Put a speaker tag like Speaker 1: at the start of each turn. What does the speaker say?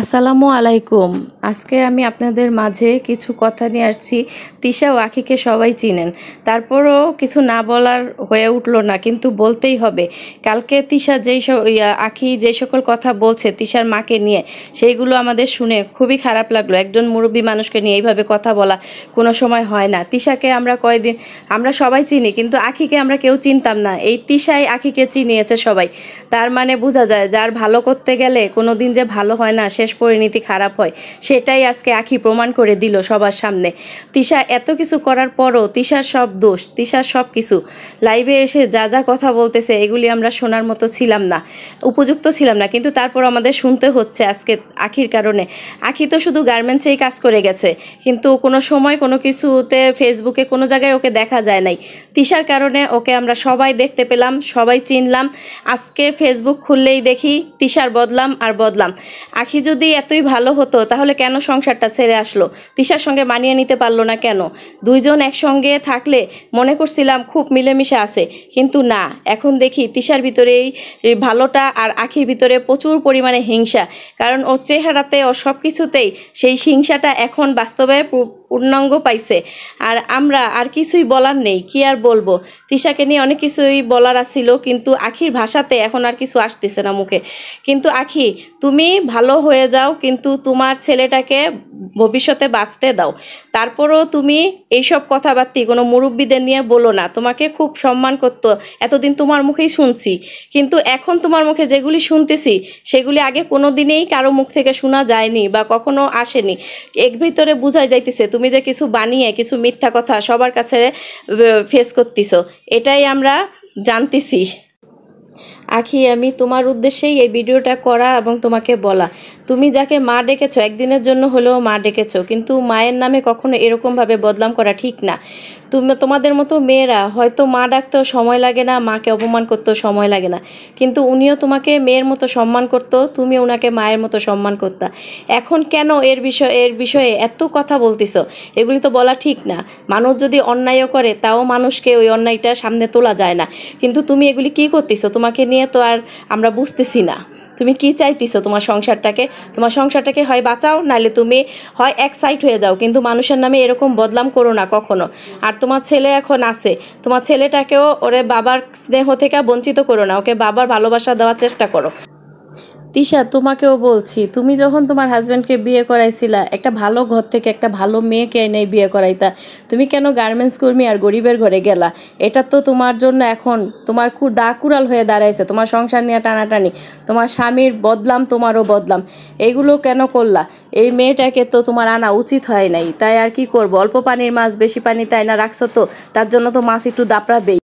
Speaker 1: আসসালামু আলাইকুম। আজকে আমি আপনাদের মাঝে কিছু কথা নিয়ে আসছি। তিশা ও আখিকে সবাই চিনেন, তারপরও কিছু না বলার হয়ে উঠলো না, কিন্তু বলতেই হবে। কালকে তিশা আখি যে সকল কথা বলছে তিশার মাকে নিয়ে, সেইগুলো আমাদের শুনে খুবই খারাপ লাগলো। একজন মুরব্বী মানুষকে নিয়ে এইভাবে কথা বলা কোনো সময় হয় না। তিশাকে আমরা সবাই চিনি, কিন্তু আখিকে আমরা কেউ চিনতাম না। এই তিশাই আখিকে চিনিয়েছে সবাই। তার মানে বোঝা যায় যার ভালো করতে গেলে কোনো দিন যে ভালো হয় না, শেষ পরিণতি খারাপ হয়, সেটাই আজকে আখি প্রমাণ করে দিল সবার সামনে। তিশা এত কিছু করার পরও তিশার সব দোষ, তিশার সব কিছু লাইভে এসে যা যা কথা বলতেছে এগুলি আমরা শোনার মতো ছিলাম না, উপযুক্ত ছিলাম না, কিন্তু তারপর আমাদের শুনতে হচ্ছে আজকে আখির কারণে। আখি তো শুধু গার্মেন্টসেই কাজ করে গেছে, কিন্তু কোনো সময় কোনো কিছুতে ফেসবুকে কোনো জায়গায় ওকে দেখা যায় নাই। তিশার কারণে ওকে আমরা সবাই দেখতে পেলাম, সবাই চিনলাম। আজকে ফেসবুক খুললেই দেখি তিশার বদলাম আর বদলাম। আখি যদি এতই ভালো হতো তাহলে কেন সংসারটা ছেড়ে আসলো? তিশার সঙ্গে মানিয়ে নিতে পারলো না কেন? দুইজন একসঙ্গে থাকলে মনে করছিলাম খুব মিলেমিশে আছে, কিন্তু না, এখন দেখি তিশার ভিতরে এই ভালোটা আর আখির ভিতরে প্রচুর পরিমাণে হিংসা। কারণ ওর চেহারাতে, ওর সব কিছুতেই সেই হিংসাটা এখন বাস্তবে পূর্ণাঙ্গ পাইছে। আর আমরা আর কিছুই বলার নেই, কি আর বলবো। তিশাকে নিয়ে অনেক কিছুই বলার আছিল, কিন্তু আখির ভাষাতে এখন আর কিছু আসতেছে না মুখে। কিন্তু আখি, তুমি ভালো হয়ে যাও, কিন্তু তোমার ছেলেটাকে ভবিষ্যতে বাঁচতে দাও। তারপরও তুমি এইসব কথাবার্তি কোনো মুরব্বীদের নিয়ে বলো না। তোমাকে খুব সম্মান করতো, এতদিন তোমার মুখেই শুনছি, কিন্তু এখন তোমার মুখে যেগুলি শুনতেছি সেগুলি আগে কোনো দিনেই কারো মুখ থেকে শোনা যায়নি বা কখনো আসেনি। এর ভিতরে বোঝাই যাইতেছে তুমি যে কিছু বানিয়ে কিছু মিথ্যা কথা সবার কাছে ফেস করতেছো, এটাই আমরা জানতেছি। আখি, আমি তোমার উদ্দেশ্যেই এই ভিডিওটা করা এবং তোমাকে বলা, তুমি যাকে মা ডেকেছো, একদিনের জন্য হলেও মা ডেকেছো, কিন্তু মায়ের নামে কখনো এরকমভাবে বদনাম করা ঠিক না। তোমাদের মতো মেয়েরা হয়তো মা ডাকতেও সময় লাগে না, মাকে অপমান করতেও সময় লাগে না, কিন্তু উনিও তোমাকে মেয়ের মতো সম্মান করতো, তুমি ওনাকে মায়ের মতো সম্মান করতা। এখন কেন এর বিষয়ে এত কথা বলতেছো? এগুলি তো বলা ঠিক না। মানুষ যদি অন্যায়ও করে তাও মানুষকে ওই অন্যায়টা সামনে তোলা যায় না, কিন্তু তুমি এগুলি কি করতেছো? তোমাকে নিয়ে তো আর আমরা বুঝতেছি না তুমি কি চাইতেছো। তোমার সংসারটাকে হয় বাঁচাও, নাহলে তুমি হয় এক সাইড হয়ে যাও, কিন্তু মানুষের নামে এরকম বদনাম করো না কখনো। আর তোমার ছেলে এখন আছে, তোমার ছেলেটাকেও ওরে বাবার স্নেহ থেকে বঞ্চিত করো না, ওকে বাবার ভালোবাসা দেওয়ার চেষ্টা করো। তিশা, তোমাকেও বলছি, তুমি যখন তোমার হাজব্যান্ডকে বিয়ে করাইছিলা, একটা ভালো ঘর থেকে একটা ভালো মেয়েকে এনে বিয়ে করাইতা, তুমি কেন গার্মেন্টস কর্মী আর গরিবের ঘরে গেলা? এটা তো তোমার জন্য এখন তোমার দা কুড়াল হয়ে দাঁড়াইছে। তোমার সংসার নিয়ে টানাটানি, তোমার স্বামীর বদলাম, তোমারও বদলাম, এইগুলো কেন করলা? এই মেয়েটাকে তো তোমার আনা উচিত হয় নাই। তাই আর কি করবো, অল্প পানির মাছ বেশি পানি তাই না রাখছো, তো তার জন্য তো মাছ একটু দাপড়াবেই।